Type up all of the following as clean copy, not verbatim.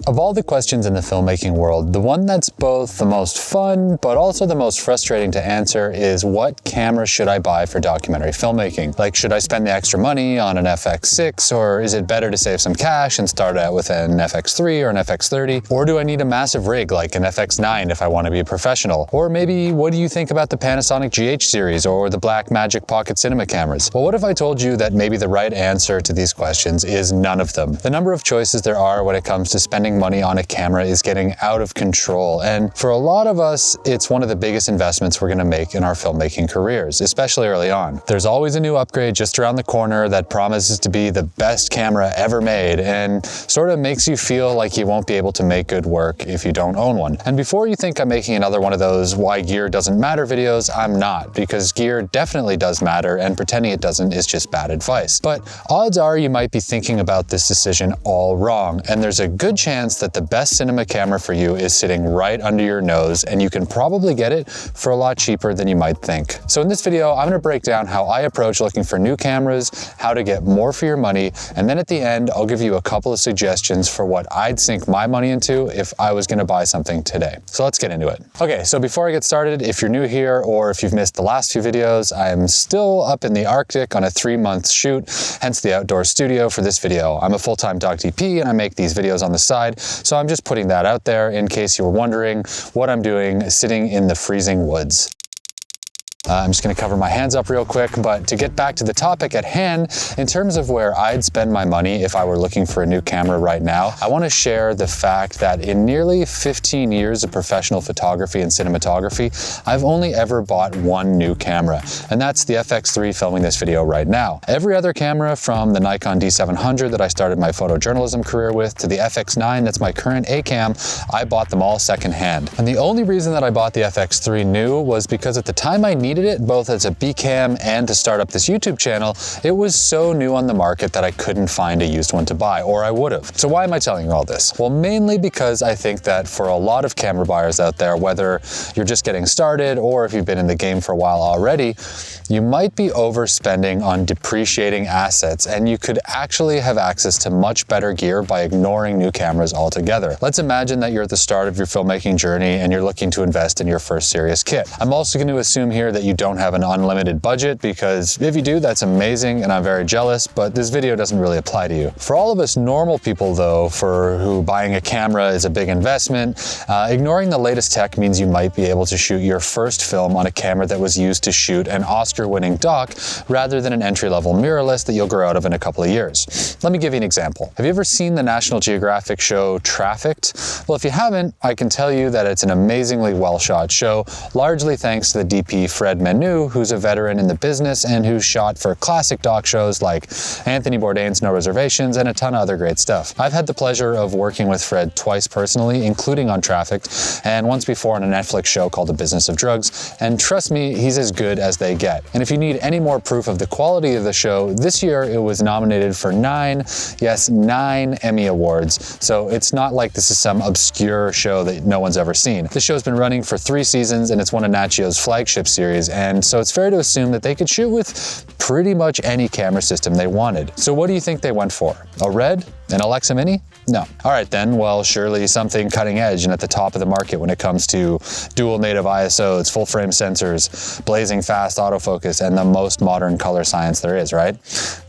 Of all the questions in the filmmaking world, the one that's both the most fun, but also the most frustrating to answer is what camera should I buy for documentary filmmaking? Like, should I spend the extra money on an FX6, or is it better to save some cash and start out with an FX3 or an FX30? Or do I need a massive rig like an FX9 if I want to be a professional? Or maybe, what do you think about the Panasonic GH series or the Blackmagic Pocket Cinema cameras? Well, what if I told you that maybe the right answer to these questions is none of them? The number of choices there are when it comes to spending money on a camera is getting out of control, and for a lot of us, it's one of the biggest investments we're going to make in our filmmaking careers, especially early on. There's always a new upgrade just around the corner that promises to be the best camera ever made and sort of makes you feel like you won't be able to make good work if you don't own one. And before you think I'm making another one of those why gear doesn't matter videos, I'm not, because gear definitely does matter, and pretending it doesn't is just bad advice. But odds are you might be thinking about this decision all wrong, and there's a good chance that the best cinema camera for you is sitting right under your nose, and you can probably get it for a lot cheaper than you might think. So in this video, I'm going to break down how I approach looking for new cameras, how to get more for your money, and then at the end, I'll give you a couple of suggestions for what I'd sink my money into if I was going to buy something today. So let's get into it. Okay, so before I get started, if you're new here or if you've missed the last few videos, I'm still up in the Arctic on a 3-month shoot, hence the outdoor studio for this video. I'm a full-time doc DP and I make these videos on the side, so I'm just putting that out there in case you were wondering what I'm doing sitting in the freezing woods. I'm just going to cover my hands up real quick, but to get back to the topic at hand, in terms of where I'd spend my money if I were looking for a new camera right now, I want to share the fact that in nearly 15 years of professional photography and cinematography, I've only ever bought one new camera, and that's the FX3 filming this video right now. Every other camera, from the Nikon D700 that I started my photojournalism career with to the FX9 that's my current A-cam, I bought them all secondhand. And the only reason that I bought the FX3 new was because at the time I needed it, both as a B-cam and to start up this YouTube channel, it was so new on the market that I couldn't find a used one to buy, or I would have. So why am I telling you all this? Well, mainly because I think that for a lot of camera buyers out there, whether you're just getting started or if you've been in the game for a while already, you might be overspending on depreciating assets, and you could actually have access to much better gear by ignoring new cameras altogether. Let's imagine that you're at the start of your filmmaking journey and you're looking to invest in your first serious kit. I'm also going to assume here that you don't have an unlimited budget, because if you do, that's amazing and I'm very jealous, but this video doesn't really apply to you. For all of us normal people though, for who buying a camera is a big investment, ignoring the latest tech means you might be able to shoot your first film on a camera that was used to shoot an Oscar-winning doc rather than an entry-level mirrorless that you'll grow out of in a couple of years. Let me give you an example. Have you ever seen the National Geographic show Trafficked? Well, if you haven't, I can tell you that it's an amazingly well-shot show, largely thanks to the DP Fred Menu, who's a veteran in the business and who's shot for classic doc shows like Anthony Bourdain's No Reservations and a ton of other great stuff. I've had the pleasure of working with Fred twice personally, including on Trafficked, and once before on a Netflix show called The Business of Drugs, and trust me, he's as good as they get. And if you need any more proof of the quality of the show, this year it was nominated for 9 Emmy Awards, so it's not like this is some obscure show that no one's ever seen. The show's been running for 3 seasons and it's one of Nat Geo's flagship series, and so it's fair to assume that they could shoot with pretty much any camera system they wanted. So what do you think they went for? A Red? An Alexa Mini? No. All right then, well, surely something cutting edge and at the top of the market when it comes to dual native ISOs, full frame sensors, blazing fast autofocus, and the most modern color science there is, right?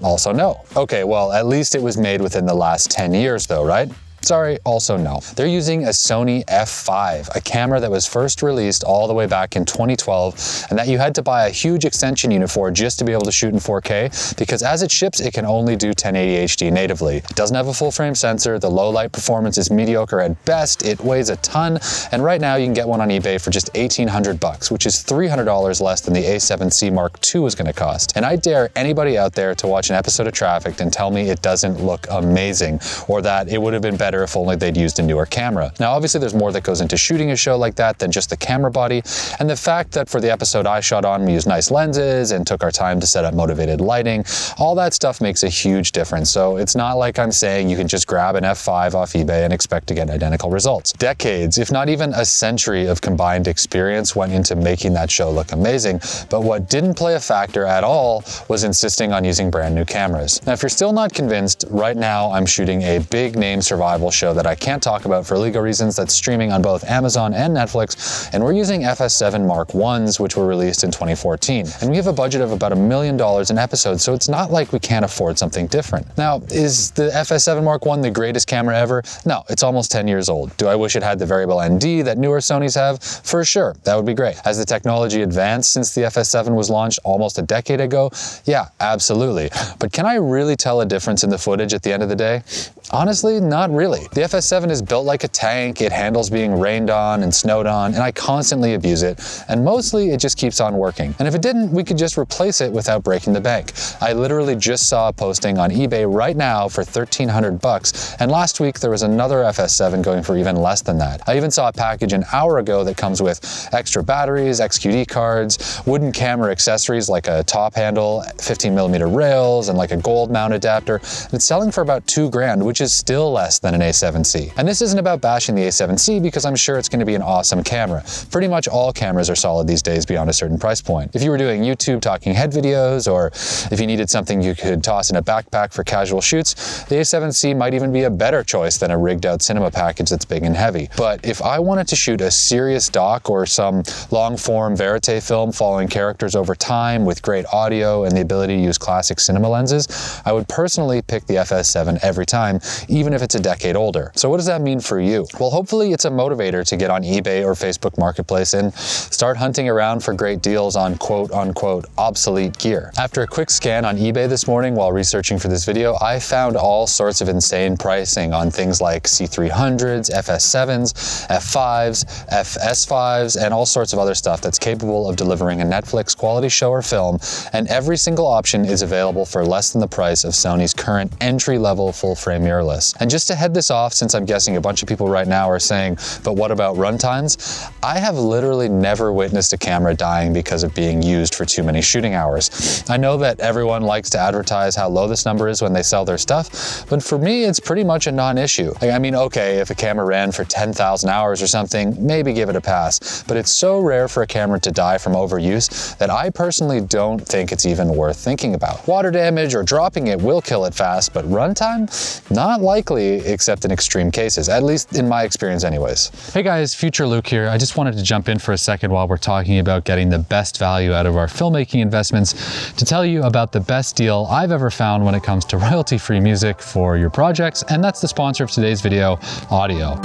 Also no. Okay, well, at least it was made within the last 10 years though, right? Sorry, also no. They're using a Sony f5, a camera that was first released all the way back in 2012, and that you had to buy a huge extension unit for just to be able to shoot in 4K, because as it ships, it can only do 1080 HD natively. It doesn't have a full frame sensor, the low light performance is mediocre at best, it weighs a ton, and right now you can get one on eBay for just $1,800, which is $300 less than the A7C Mark II is going to cost. And I dare anybody out there to watch an episode of Trafficked and tell me it doesn't look amazing, or that it would have been better if only they'd used a newer camera. Now, obviously there's more that goes into shooting a show like that than just the camera body, and the fact that for the episode I shot on, we used nice lenses and took our time to set up motivated lighting, all that stuff makes a huge difference. So it's not like I'm saying you can just grab an F5 off eBay and expect to get identical results. Decades, if not even a century of combined experience went into making that show look amazing, but what didn't play a factor at all was insisting on using brand new cameras. Now, if you're still not convinced, right now I'm shooting a big name survival Marvel show that I can't talk about for legal reasons that's streaming on both Amazon and Netflix, and we're using FS7 Mark I's, which were released in 2014. And we have a budget of about $1 million an episode, so it's not like we can't afford something different. Now, is the FS7 Mark I the greatest camera ever? No, it's almost 10 years old. Do I wish it had the variable ND that newer Sonys have? For sure, that would be great. Has the technology advanced since the FS7 was launched almost a decade ago? Yeah, absolutely. But can I really tell a difference in the footage at the end of the day? Honestly, not really. The FS7 is built like a tank, it handles being rained on and snowed on, and I constantly abuse it, and mostly it just keeps on working. And if it didn't, we could just replace it without breaking the bank. I literally just saw a posting on eBay right now for $1,300, and last week there was another FS7 going for even less than that. I even saw a package an hour ago that comes with extra batteries, XQD cards, wooden camera accessories like a top handle, 15mm rails, and like a gold mount adapter. And it's selling for about $2,000, which is still less than an A7C. And this isn't about bashing the A7C because I'm sure it's going to be an awesome camera. Pretty much all cameras are solid these days beyond a certain price point. If you were doing YouTube talking head videos, or if you needed something you could toss in a backpack for casual shoots, the A7C might even be a better choice than a rigged out cinema package that's big and heavy. But if I wanted to shoot a serious doc or some long form verite film following characters over time with great audio and the ability to use classic cinema lenses, I would personally pick the FS7 every time, even if it's a decade older. So what does that mean for you? Well, hopefully it's a motivator to get on eBay or Facebook Marketplace and start hunting around for great deals on quote unquote obsolete gear. After a quick scan on eBay this morning while researching for this video, I found all sorts of insane pricing on things like C300s, FS7s, F5s, FS5s, and all sorts of other stuff that's capable of delivering a Netflix quality show or film, and every single option is available for less than the price of Sony's current entry-level full-frame mirrorless. And just to head this off, since I'm guessing a bunch of people right now are saying, but what about runtimes? I have literally never witnessed a camera dying because of being used for too many shooting hours. I know that everyone likes to advertise how low this number is when they sell their stuff, but for me, it's pretty much a non-issue. I mean, okay, if a camera ran for 10,000 hours or something, maybe give it a pass, but it's so rare for a camera to die from overuse that I personally don't think it's even worth thinking about. Water damage or dropping it will kill it fast, but runtime? Not likely, except in extreme cases, at least in my experience anyways. Hey guys, Future Luke here. I just wanted to jump in for a second while we're talking about getting the best value out of our filmmaking investments to tell you about the best deal I've ever found when it comes to royalty-free music for your projects, and that's the sponsor of today's video, Audio.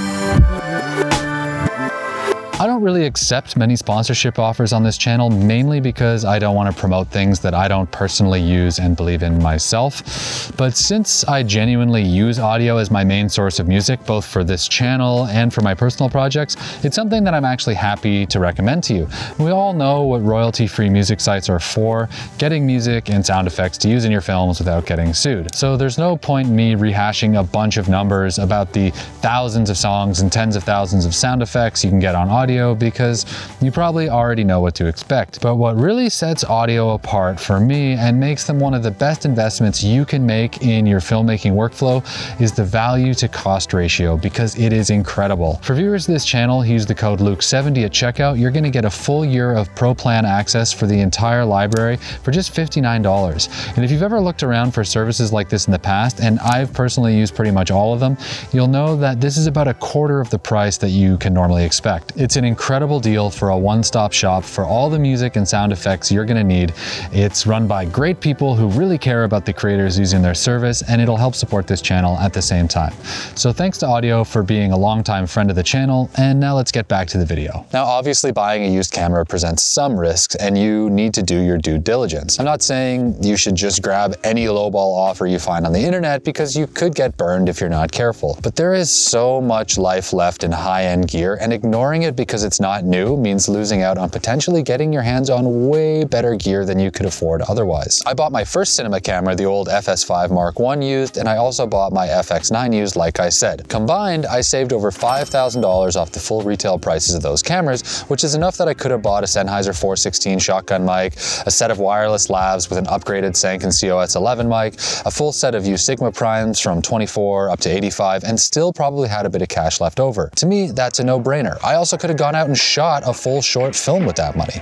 I don't really accept many sponsorship offers on this channel, mainly because I don't want to promote things that I don't personally use and believe in myself. But since I genuinely use Audio as my main source of music, both for this channel and for my personal projects, it's something that I'm actually happy to recommend to you. We all know what royalty-free music sites are for, getting music and sound effects to use in your films without getting sued. So there's no point in me rehashing a bunch of numbers about the thousands of songs and tens of thousands of sound effects you can get on Audio, because you probably already know what to expect. But what really sets Audio apart for me and makes them one of the best investments you can make in your filmmaking workflow is the value to cost ratio, because it is incredible. For viewers of this channel, use the code Luke70 at checkout. You're going to get a full year of Pro Plan access for the entire library for just $59. And if you've ever looked around for services like this in the past, and I've personally used pretty much all of them, you'll know that this is about a quarter of the price that you can normally expect. It's an incredible deal for a one-stop shop for all the music and sound effects you're going to need. It's run by great people who really care about the creators using their service, and it'll help support this channel at the same time. So thanks to Audio for being a longtime friend of the channel, and now let's get back to the video. Now, obviously buying a used camera presents some risks, and you need to do your due diligence. I'm not saying you should just grab any lowball offer you find on the internet, because you could get burned if you're not careful. But there is so much life left in high-end gear, and ignoring it because it's not new means losing out on potentially getting your hands on way better gear than you could afford otherwise. I bought my first cinema camera, the old FS5 Mark I used, and I also bought my FX9 used, like I said. Combined, I saved over $5,000 off the full retail prices of those cameras, which is enough that I could have bought a Sennheiser 416 shotgun mic, a set of wireless lavs with an upgraded Sanken COS11 mic, a full set of U-Sigma primes from 24 up to 85, and still probably had a bit of cash left over. To me, that's a no-brainer. I also could have gone out and shot a full short film with that money.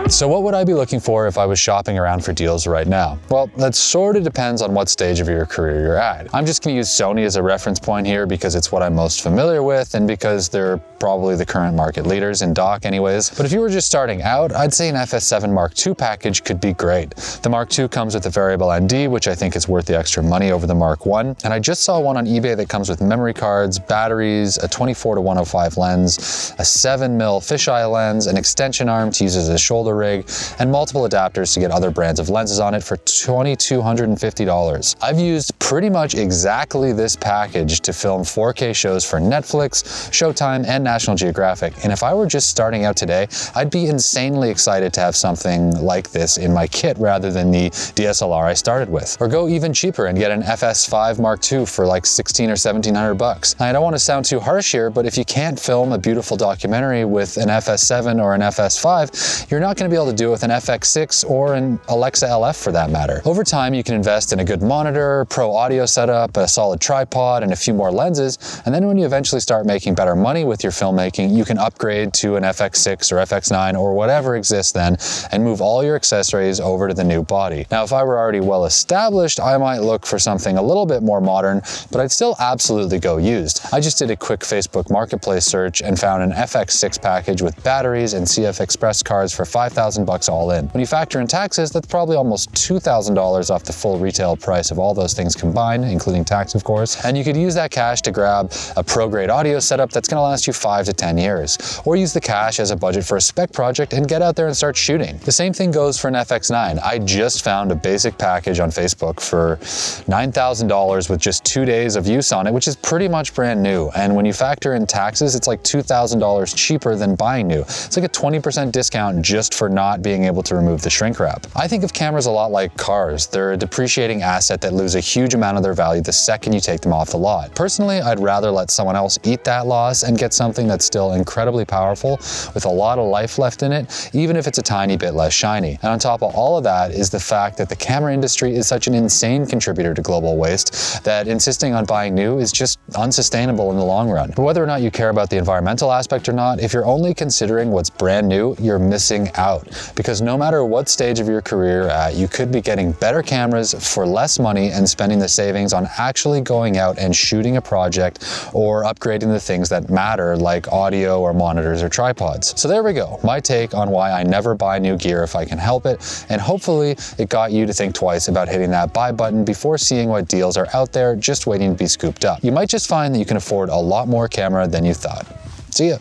So what would I be looking for if I was shopping around for deals right now? Well, that sort of depends on what stage of your career you're at. I'm just going to use Sony as a reference point here because it's what I'm most familiar with and because they're probably the current market leaders in dock anyways. But if you were just starting out, I'd say an FS7 Mark II package could be great. The Mark II comes with a variable ND, which I think is worth the extra money over the Mark I. And I just saw one on eBay that comes with memory cards, batteries, a 24-105 lens, a 7mm fisheye lens, an extension arm to use as a shoulder rig, and multiple adapters to get other brands of lenses on it for $2,250. I've used pretty much exactly this package to film 4K shows for Netflix, Showtime, and National Geographic, and if I were just starting out today, I'd be insanely excited to have something like this in my kit rather than the DSLR I started with. Or go even cheaper and get an FS5 Mark II for like $1,600 or $1,700. I don't want to sound too harsh here, but if you can't film a beautiful documentary with an FS7 or an FS5, you're not going to be able to do it with an FX6 or an Alexa LF for that matter. Over time, you can invest in a good monitor, pro audio setup, a solid tripod, and a few more lenses, and then when you eventually start making better money with your filmmaking, you can upgrade to an FX6 or FX9 or whatever exists then and move all your accessories over to the new body. Now, if I were already well established, I might look for something a little bit more modern, but I'd still absolutely go used. I just did a quick Facebook Marketplace search and found an FX6 package with batteries and CF Express cards for $5,000 all in. When you factor in taxes, that's probably almost $2,000 off the full retail price of all those things combined, including tax, of course. And you could use that cash to grab a pro-grade audio setup that's going to last you 5 to 10 years, or use the cash as a budget for a spec project and get out there and start shooting. The same thing goes for an FX9. I just found a basic package on Facebook for $9,000 with just 2 days of use on it, which is pretty much brand new. And when you factor in taxes, it's like $2,000 cheaper than buying new. It's like a 20% discount just for not being able to remove the shrink wrap. I think of cameras a lot like cars. They're a depreciating asset that lose a huge amount of their value the second you take them off the lot. Personally, I'd rather let someone else eat that loss and get something that's still incredibly powerful with a lot of life left in it, even if it's a tiny bit less shiny. And on top of all of that is the fact that the camera industry is such an insane contributor to global waste that insisting on buying new is just unsustainable in the long run. But whether or not you care about the environmental aspect or not, if you're only considering what's brand new, you're missing out. Because no matter what stage of your career you're at, you could be getting better cameras for less money and spending the savings on actually going out and shooting a project or upgrading the things that matter like audio or monitors or tripods. So there we go, my take on why I never buy new gear if I can help it, and hopefully it got you to think twice about hitting that buy button before seeing what deals are out there just waiting to be scooped up. You might just find that you can afford a lot more camera than you thought. See ya.